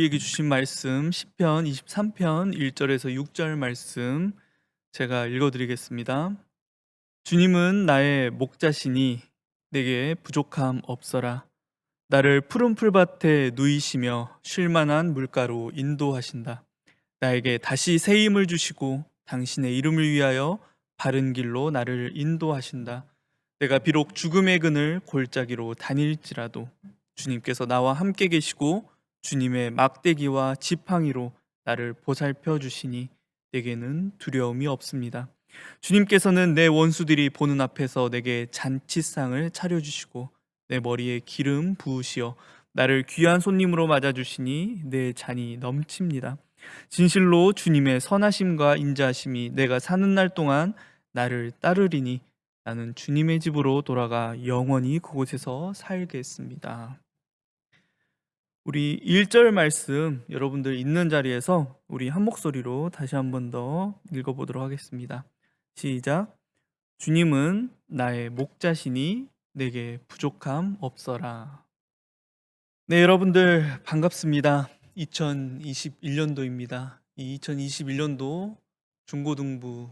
우리에게 주신 말씀 시편 23편 1절에서 6절 말씀 제가 읽어드리겠습니다. 주님은 나의 목자시니 내게 부족함 없어라. 나를 푸른 풀밭에 누이시며 쉴 만한 물가로 인도하신다. 나에게 다시 새 힘을 주시고 당신의 이름을 위하여 바른 길로 나를 인도하신다. 내가 비록 죽음의 그늘 골짜기로 다닐지라도 주님께서 나와 함께 계시고 주님의 막대기와 지팡이로 나를 보살펴 주시니 내게는 두려움이 없습니다. 주님께서는 내 원수들이 보는 앞에서 내게 잔치상을 차려주시고 내 머리에 기름 부으시어 나를 귀한 손님으로 맞아주시니 내 잔이 넘칩니다. 진실로 주님의 선하심과 인자하심이 내가 사는 날 동안 나를 따르리니 나는 주님의 집으로 돌아가 영원히 그곳에서 살겠습니다. 우리 1절 말씀 여러분들 있는 자리에서 우리 한 목소리로 다시 한 번 더 읽어보도록 하겠습니다. 시작. 주님은 나의 목자시니 내게 부족함 없어라. 네, 여러분들 반갑습니다. 2021년도입니다. 이 2021년도 중고등부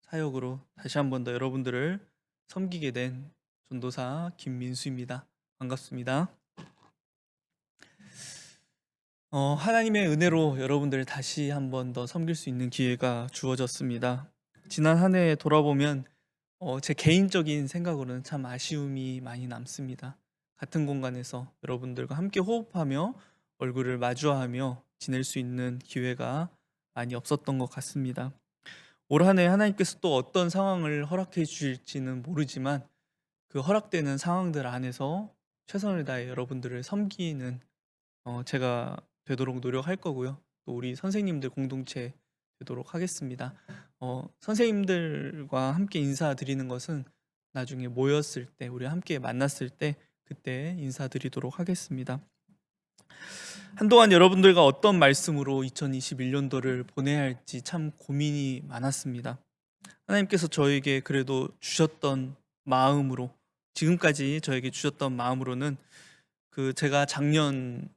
사역으로 다시 한 번 더 여러분들을 섬기게 된 전도사 김민수입니다. 반갑습니다. 하나님의 은혜로 여러분들 다시 한 번 더 섬길 수 있는 기회가 주어졌습니다. 지난 한 해 돌아보면 제 개인적인 생각으로는 참 아쉬움이 많이 남습니다. 같은 공간에서 여러분들과 함께 호흡하며 얼굴을 마주하며 지낼 수 있는 기회가 많이 없었던 것 같습니다. 올 한 해 하나님께서 또 어떤 상황을 허락해 주실지는 모르지만 그 허락되는 상황들 안에서 최선을 다해 여러분들을 섬기는 제가 되도록 노력할 거고요. 또 우리 선생님들 공동체 되도록 하겠습니다. 선생님들과 함께 인사드리는 것은 나중에 모였을 때, 우리 함께 만났을 때 그때 인사드리도록 하겠습니다. 한동안 여러분들과 어떤 말씀으로 2021년도를 보내야 할지 참 고민이 많았습니다. 하나님께서 저에게 그래도 주셨던 마음으로, 지금까지 저에게 주셨던 마음으로는 제가 작년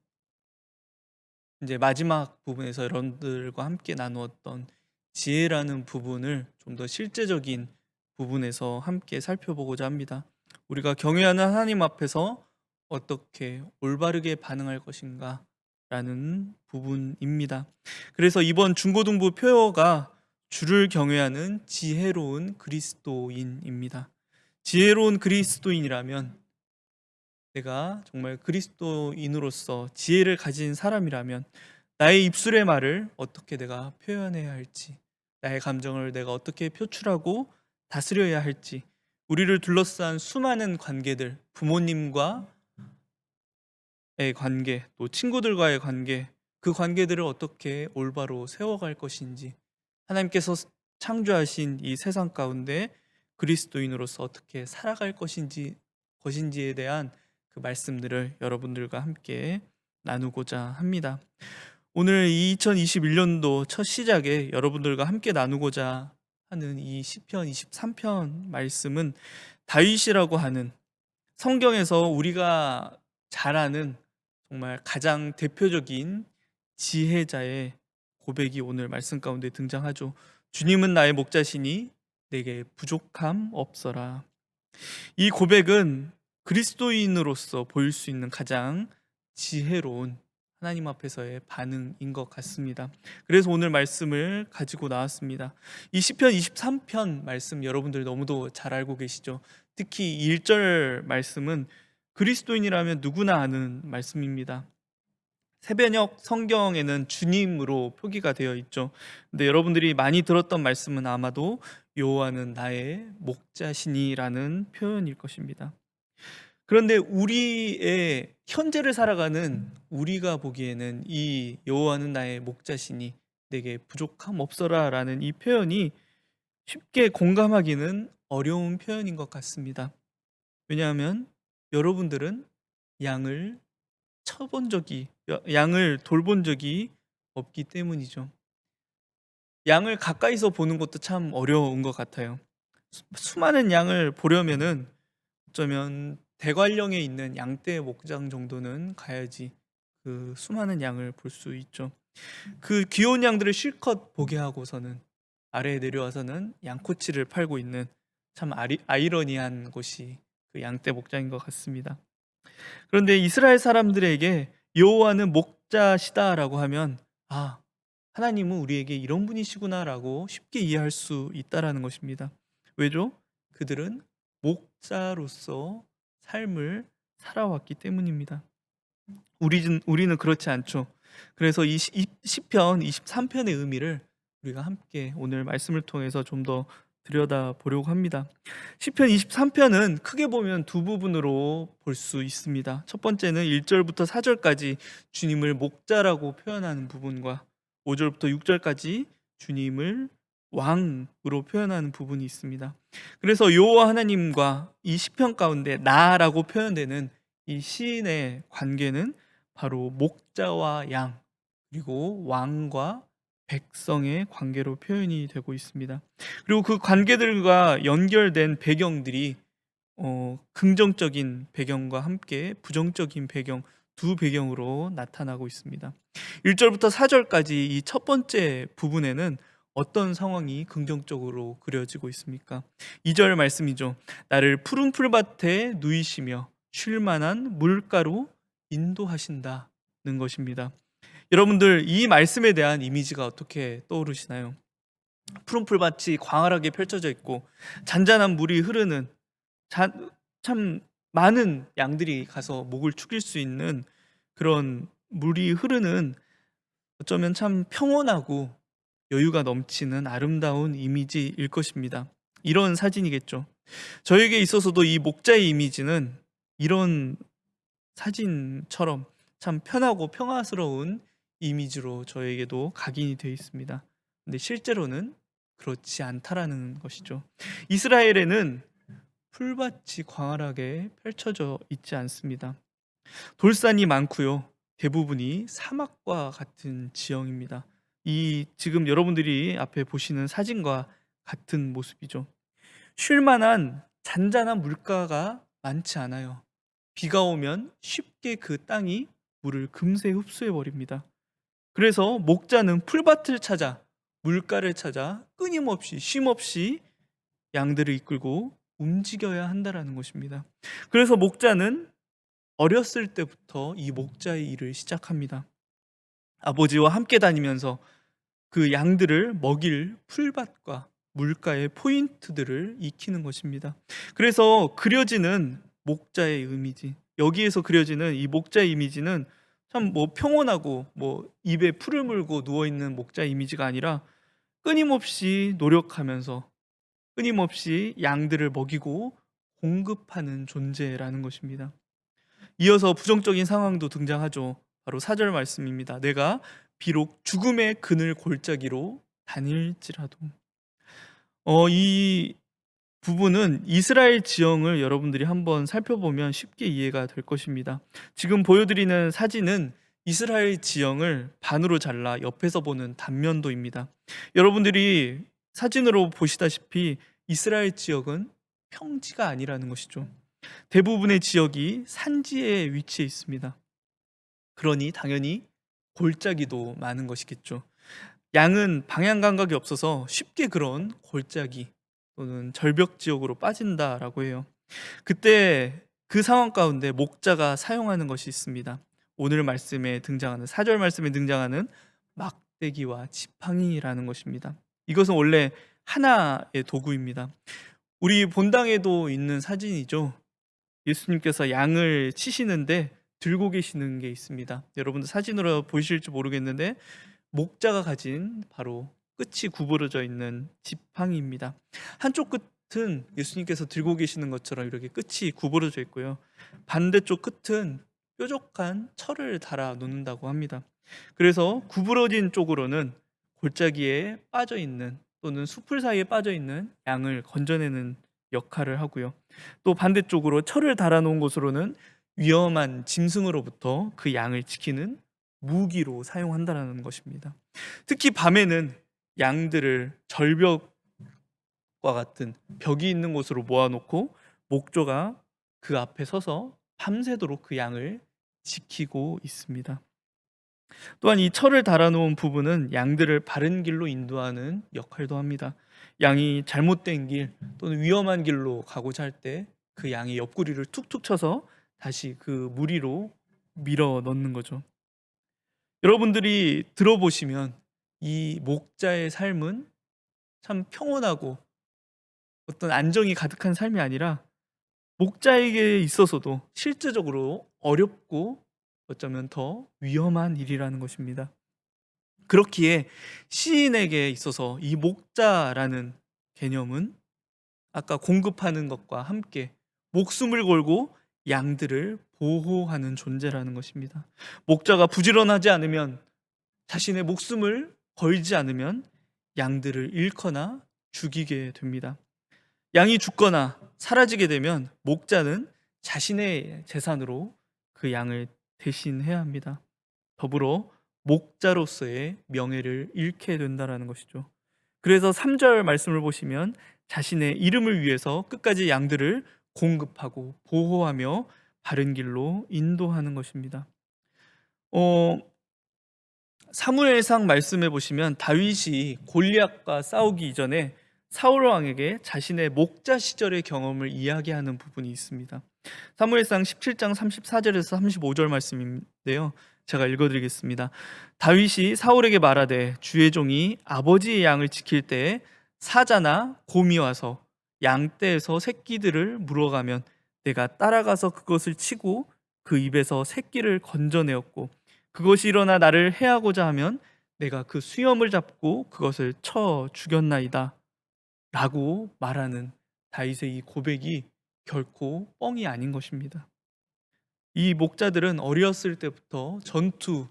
이제 마지막 부분에서 여러분들과 함께 나누었던 지혜라는 부분을 좀 더 실제적인 부분에서 함께 살펴보고자 합니다. 우리가 경외하는 하나님 앞에서 어떻게 올바르게 반응할 것인가 라는 부분입니다. 그래서 이번 중고등부 표어가 주를 경외하는 지혜로운 그리스도인입니다. 지혜로운 그리스도인이라면, 내가 정말 그리스도인으로서 지혜를 가진 사람이라면 나의 입술의 말을 어떻게 내가 표현해야 할지, 나의 감정을 내가 어떻게 표출하고 다스려야 할지, 우리를 둘러싼 수많은 관계들, 부모님과의 관계, 또 친구들과의 관계, 그 관계들을 어떻게 올바로 세워갈 것인지, 하나님께서 창조하신 이 세상 가운데 그리스도인으로서 어떻게 살아갈 것인지에 대한 그 말씀들을 여러분들과 함께 나누고자 합니다. 오늘 2021년도 첫 시작에 여러분들과 함께 나누고자 하는 이 시편 23편 말씀은 다윗이라고 하는, 성경에서 우리가 잘 아는 정말 가장 대표적인 지혜자의 고백이 오늘 말씀 가운데 등장하죠. 주님은 나의 목자시니 내게 부족함 없어라. 이 고백은 그리스도인으로서 보일 수 있는 가장 지혜로운 하나님 앞에서의 반응인 것 같습니다. 그래서 오늘 말씀을 가지고 나왔습니다. 이 시편 23편 말씀 여러분들 너무도 잘 알고 계시죠? 특히 1절 말씀은 그리스도인이라면 누구나 아는 말씀입니다. 세변역 성경에는 주님으로 표기가 되어 있죠. 근데 여러분들이 많이 들었던 말씀은 아마도 여호와는 나의 목자시니라는 표현일 것입니다. 그런데 우리의 현재를 살아가는 우리가 보기에는 이 여호와는 나의 목자시니 내게 부족함 없어라라는 이 표현이 쉽게 공감하기는 어려운 표현인 것 같습니다. 왜냐하면 여러분들은 양을 양을 돌본 적이 없기 때문이죠. 양을 가까이서 보는 것도 참 어려운 것 같아요. 수많은 양을 보려면은 어쩌면 대관령에 있는 양떼 목장 정도는 가야지 그 수많은 양을 볼 수 있죠. 그 귀여운 양들을 실컷 보게 하고서는 아래에 내려와서는 양꼬치를 팔고 있는 참 아이러니한 곳이 그 양떼 목장인 것 같습니다. 그런데 이스라엘 사람들에게 여호와는 목자시다라고 하면 아, 하나님은 우리에게 이런 분이시구나라고 쉽게 이해할 수 있다라는 것입니다. 왜죠? 그들은 목자로서 삶을 살아왔기 때문입니다. 우리는 그렇지 않죠. 그래서 이 시편 23편의 의미를 우리가 함께 오늘 말씀을 통해서 좀 더 들여다 보려고 합니다. 시편 23편은 크게 보면 두 부분으로 볼 수 있습니다. 첫 번째는 1절부터 4절까지 주님을 목자라고 표현하는 부분과 5절부터 6절까지 주님을 왕으로 표현하는 부분이 있습니다. 그래서 여호와 하나님과 이 시편 가운데 나라고 표현되는 이 시인의 관계는 바로 목자와 양 그리고 왕과 백성의 관계로 표현이 되고 있습니다. 그리고 그 관계들과 연결된 배경들이 긍정적인 배경과 함께 부정적인 배경 두 배경으로 나타나고 있습니다. 1절부터 4절까지 이 첫 번째 부분에는 어떤 상황이 긍정적으로 그려지고 있습니까? 2절 말씀이죠. 나를 푸른 풀밭에 누이시며 쉴 만한 물가로 인도하신다는 것입니다. 여러분들 이 말씀에 대한 이미지가 어떻게 떠오르시나요? 푸른 풀밭이 광활하게 펼쳐져 있고 잔잔한 물이 흐르는 참 많은 양들이 가서 목을 축일 수 있는 그런 물이 흐르는 어쩌면 참 평온하고 여유가 넘치는 아름다운 이미지일 것입니다. 이런 사진이겠죠. 저에게 있어서도 이 목자의 이미지는 이런 사진처럼 참 편하고 평화스러운 이미지로 저에게도 각인이 되어 있습니다. 근데 실제로는 그렇지 않다라는 것이죠. 이스라엘에는 풀밭이 광활하게 펼쳐져 있지 않습니다. 돌산이 많고요. 대부분이 사막과 같은 지형입니다. 이 지금 여러분들이 앞에 보시는 사진과 같은 모습이죠. 쉴 만한 잔잔한 물가가 많지 않아요. 비가 오면 쉽게 그 땅이 물을 금세 흡수해 버립니다. 그래서 목자는 풀밭을 찾아 물가를 찾아 끊임없이 쉼없이 양들을 이끌고 움직여야 한다라는 것입니다. 그래서 목자는 어렸을 때부터 이 목자의 일을 시작합니다. 아버지와 함께 다니면서 그 양들을 먹일 풀밭과 물가의 포인트들을 익히는 것입니다. 그래서 그려지는 목자의 이미지, 여기에서 그려지는 이 목자의 이미지는 참 뭐 평온하고 뭐 입에 풀을 물고 누워 있는 목자의 이미지가 아니라 끊임없이 노력하면서 끊임없이 양들을 먹이고 공급하는 존재라는 것입니다. 이어서 부정적인 상황도 등장하죠. 바로 4절 말씀입니다. 내가 비록 죽음의 그늘 골짜기로 다닐지라도. 이 부분은 이스라엘 지형을 여러분들이 한번 살펴보면 쉽게 이해가 될 것입니다. 지금 보여드리는 사진은 이스라엘 지형을 반으로 잘라 옆에서 보는 단면도입니다. 여러분들이 사진으로 보시다시피 이스라엘 지역은 평지가 아니라는 것이죠. 대부분의 지역이 산지에 위치해 있습니다. 그러니 당연히 골짜기도 많은 것이겠죠. 양은 방향 감각이 없어서 쉽게 그런 골짜기 또는 절벽 지역으로 빠진다라고 해요. 그때 그 상황 가운데 목자가 사용하는 것이 있습니다. 오늘 말씀에 등장하는 4절 말씀에 등장하는 막대기와 지팡이라는 것입니다. 이것은 원래 하나의 도구입니다. 우리 본당에도 있는 사진이죠. 예수님께서 양을 치시는데 들고 계시는 게 있습니다. 여러분들 사진으로 보이실지 모르겠는데 목자가 가진 바로 끝이 구부러져 있는 지팡이입니다. 한쪽 끝은 예수님께서 들고 계시는 것처럼 이렇게 끝이 구부러져 있고요. 반대쪽 끝은 뾰족한 철을 달아 놓는다고 합니다. 그래서 구부러진 쪽으로는 골짜기에 빠져 있는 또는 숲을 사이에 빠져 있는 양을 건져내는 역할을 하고요. 또 반대쪽으로 철을 달아 놓은 곳으로는 위험한 짐승으로부터 그 양을 지키는 무기로 사용한다는 것입니다. 특히 밤에는 양들을 절벽과 같은 벽이 있는 곳으로 모아놓고 목조가 그 앞에 서서 밤새도록 그 양을 지키고 있습니다. 또한 이 철을 달아놓은 부분은 양들을 바른 길로 인도하는 역할도 합니다. 양이 잘못된 길 또는 위험한 길로 가고자 할 때 그 양의 옆구리를 툭툭 쳐서 다시 그 무리로 밀어 넣는 거죠. 여러분들이 들어보시면 이 목자의 삶은 참 평온하고 어떤 안정이 가득한 삶이 아니라 목자에게 있어서도 실제적으로 어렵고 어쩌면 더 위험한 일이라는 것입니다. 그렇기에 시인에게 있어서 이 목자라는 개념은 아까 공급하는 것과 함께 목숨을 걸고 양들을 보호하는 존재라는 것입니다. 목자가 부지런하지 않으면, 자신의 목숨을 걸지 않으면 양들을 잃거나 죽이게 됩니다. 양이 죽거나 사라지게 되면 목자는 자신의 재산으로 그 양을 대신해야 합니다. 더불어 목자로서의 명예를 잃게 된다는 것이죠. 그래서 3절 말씀을 보시면 자신의 이름을 위해서 끝까지 양들을 공급하고 보호하며 바른 길로 인도하는 것입니다. 어, 사무엘상 말씀해 보시면 다윗이 골리앗과 싸우기 이전에 사울 왕에게 자신의 목자 시절의 경험을 이야기하는 부분이 있습니다. 사무엘상 17장 34절에서 35절 말씀인데요. 제가 읽어드리겠습니다. 다윗이 사울에게 말하되 주의 종이 아버지의 양을 지킬 때에 사자나 곰이 와서 양떼에서 새끼들을 물어가면 내가 따라가서 그것을 치고 그 입에서 새끼를 건져내었고 그것이 일어나 나를 해하고자 하면 내가 그 수염을 잡고 그것을 쳐 죽였나이다 라고 말하는 다윗의 이 고백이 결코 뻥이 아닌 것입니다. 이 목자들은 어렸을 때부터 전투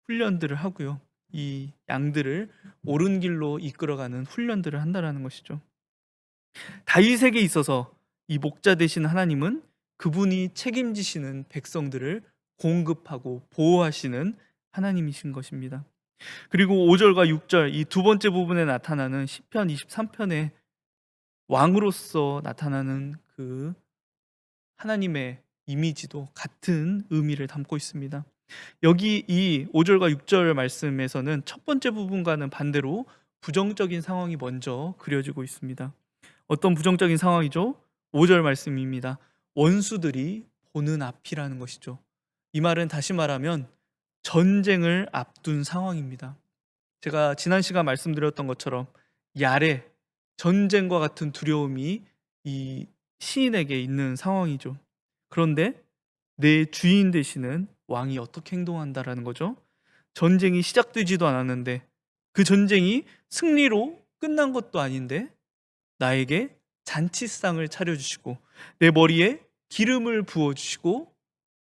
훈련들을 하고요, 이 양들을 옳은 길로 이끌어가는 훈련들을 한다는 것이죠. 다윗에게 있어서 이 목자 되신 하나님은 그분이 책임지시는 백성들을 공급하고 보호하시는 하나님이신 것입니다. 그리고 5절과 6절 이 두 번째 부분에 나타나는 시편 23편의 왕으로서 나타나는 그 하나님의 이미지도 같은 의미를 담고 있습니다. 여기 이 5절과 6절 말씀에서는 첫 번째 부분과는 반대로 부정적인 상황이 먼저 그려지고 있습니다. 어떤 부정적인 상황이죠? 5절 말씀입니다. 원수들이 보는 앞이라는 것이죠. 이 말은 다시 말하면 전쟁을 앞둔 상황입니다. 제가 지난 시간 말씀드렸던 것처럼 야레, 전쟁과 같은 두려움이 이 시인에게 있는 상황이죠. 그런데 내 주인 되시는 왕이 어떻게 행동한다라는 거죠? 전쟁이 시작되지도 않았는데 그 전쟁이 승리로 끝난 것도 아닌데 나에게 잔치상을 차려주시고 내 머리에 기름을 부어주시고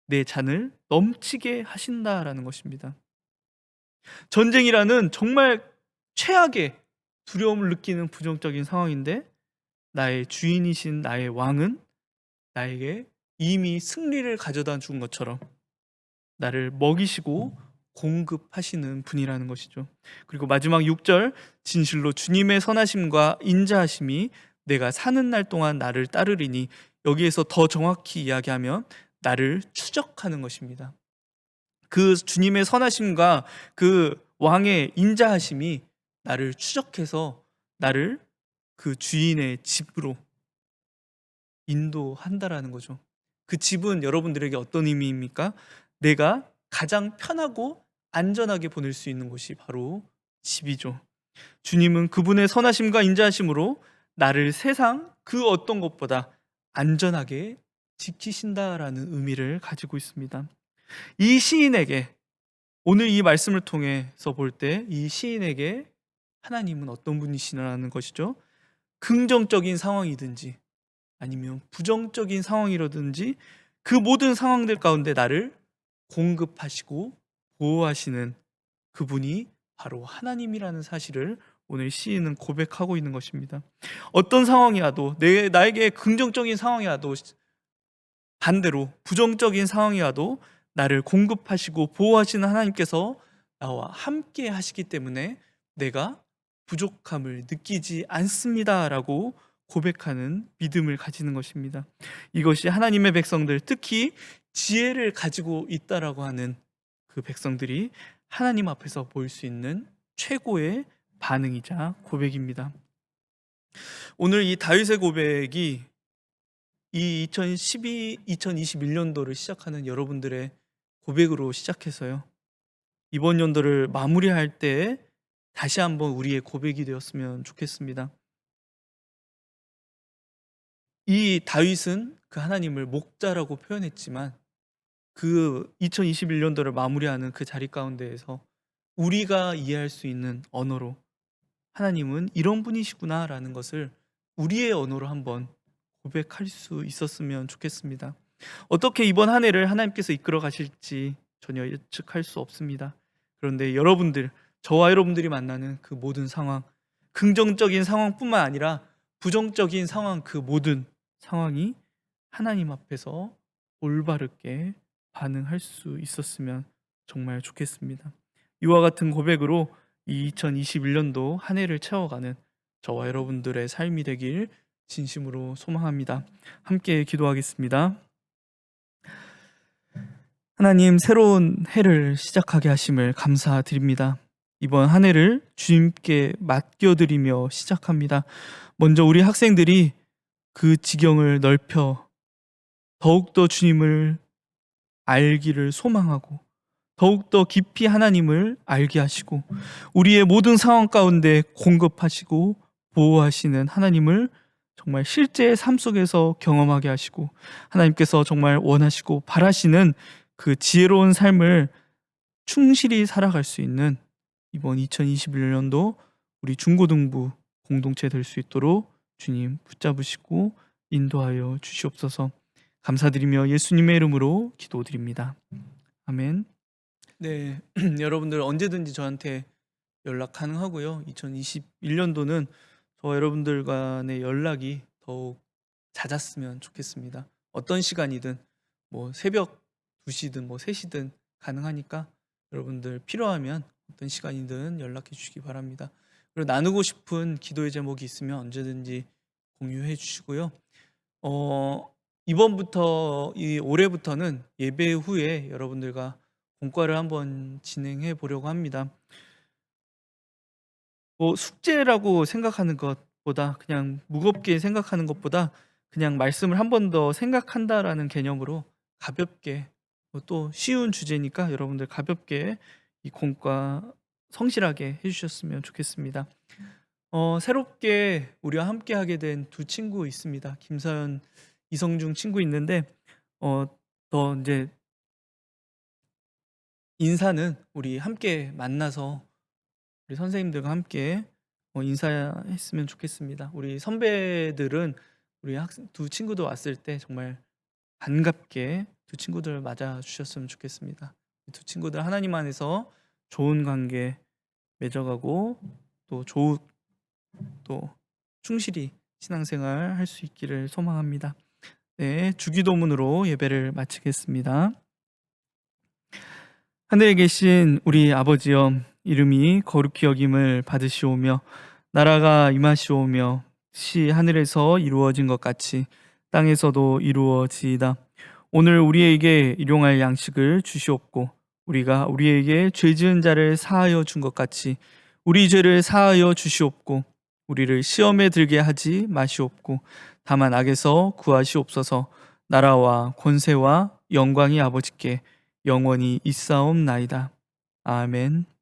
내 잔을 넘치게 하신다라는 것입니다. 전쟁이라는 정말 최악의 두려움을 느끼는 부정적인 상황인데 나의 주인이신 나의 왕은 나에게 이미 승리를 가져다 준 것처럼 나를 먹이시고 공급하시는 분이라는 것이죠. 그리고 마지막 6절 진실로 주님의 선하심과 인자하심이 내가 사는 날 동안 나를 따르리니, 여기에서 더 정확히 이야기하면 나를 추적하는 것입니다. 그 주님의 선하심과 그 왕의 인자하심이 나를 추적해서 나를 그 주인의 집으로 인도한다라는 거죠. 그 집은 여러분들에게 어떤 의미입니까? 내가 가장 편하고 안전하게 보낼 수 있는 곳이 바로 집이죠. 주님은 그분의 선하심과 인자하심으로 나를 세상 그 어떤 것보다 안전하게 지키신다라는 의미를 가지고 있습니다. 이 시인에게, 오늘 이 말씀을 통해서 볼 때 이 시인에게 하나님은 어떤 분이시라는 것이죠. 긍정적인 상황이든지 아니면 부정적인 상황이라든지 그 모든 상황들 가운데 나를 공급하시고 보호하시는 그분이 바로 하나님이라는 사실을 오늘 시인은 고백하고 있는 것입니다. 어떤 상황이라도, 나에게 긍정적인 상황이라도 반대로 부정적인 상황이라도 나를 공급하시고 보호하시는 하나님께서 나와 함께 하시기 때문에 내가 부족함을 느끼지 않습니다라고 고백하는 믿음을 가지는 것입니다. 이것이 하나님의 백성들, 특히 지혜를 가지고 있다라고 하는 그 백성들이 하나님 앞에서 보일 수 있는 최고의 반응이자 고백입니다. 오늘 이 다윗의 고백이 이 2021년도를 시작하는 여러분들의 고백으로 시작해서요, 이번 연도를 마무리할 때 다시 한번 우리의 고백이 되었으면 좋겠습니다. 이 다윗은 그 하나님을 목자라고 표현했지만 그 2021년도를 마무리하는 그 자리 가운데에서 우리가 이해할 수 있는 언어로 하나님은 이런 분이시구나라는 것을 우리의 언어로 한번 고백할 수 있었으면 좋겠습니다. 어떻게 이번 한 해를 하나님께서 이끌어 가실지 전혀 예측할 수 없습니다. 그런데 여러분들, 저와 여러분들이 만나는 그 모든 상황, 긍정적인 상황뿐만 아니라 부정적인 상황, 그 모든 상황이 하나님 앞에서 올바르게 반응할 수 있었으면 정말 좋겠습니다. 이와 같은 고백으로 이 2021년도 한 해를 채워가는 저와 여러분들의 삶이 되길 진심으로 소망합니다. 함께 기도하겠습니다. 하나님, 새로운 해를 시작하게 하심을 감사드립니다. 이번 한 해를 주님께 맡겨드리며 시작합니다. 먼저 우리 학생들이 그 지경을 넓혀 더욱더 주님을 알기를 소망하고 더욱더 깊이 하나님을 알게 하시고 우리의 모든 상황 가운데 공급하시고 보호하시는 하나님을 정말 실제의 삶 속에서 경험하게 하시고 하나님께서 정말 원하시고 바라시는 그 지혜로운 삶을 충실히 살아갈 수 있는 이번 2021년도 우리 중고등부 공동체 될 수 있도록 주님 붙잡으시고 인도하여 주시옵소서. 감사드리며 예수님의 이름으로 기도드립니다. 아멘. 네, 여러분들 언제든지 저한테 연락 가능하고요. 2021년도는 저와 여러분들 간의 연락이 더욱 잦았으면 좋겠습니다. 어떤 시간이든 뭐 새벽 2시든 뭐 3시든 가능하니까 여러분들 필요하면 어떤 시간이든 연락해 주시기 바랍니다. 그리고 나누고 싶은 기도의 제목이 있으면 언제든지 공유해 주시고요. 이번부터 이 올해부터는 예배 후에 여러분들과 공과를 한번 진행해 보려고 합니다. 숙제라고 생각하는 것보다 그냥 무겁게 생각하는 것보다 그냥 말씀을 한 번 더 생각한다라는 개념으로 가볍게, 또 쉬운 주제니까 여러분들 가볍게 이 공과 성실하게 해주셨으면 좋겠습니다. 새롭게 우리와 함께 하게 된 두 친구 있습니다. 김서연, 이성중 친구 있는데 더 이제 인사는 우리 함께 만나서 우리 선생님들과 함께 인사했으면 좋겠습니다. 우리 선배들은 우리 두 친구도 왔을 때 정말 반갑게 두 친구들 맞아 주셨으면 좋겠습니다. 두 친구들 하나님 안에서 좋은 관계 맺어가고 또 충실히 신앙생활 할 수 있기를 소망합니다. 네, 주기도문으로 예배를 마치겠습니다. 하늘에 계신 우리 아버지여, 이름이 거룩히 여김을 받으시오며 나라가 임하시오며 뜻이 하늘에서 이루어진 것 같이 땅에서도 이루어지이다. 오늘 우리에게 일용할 양식을 주시옵고 우리가 우리에게 죄 지은 자를 사하여 준 것 같이 우리 죄를 사하여 주시옵고 우리를 시험에 들게 하지 마시옵고 다만 악에서 구하시옵소서. 나라와 권세와 영광이 아버지께 영원히 있사옵나이다. 아멘.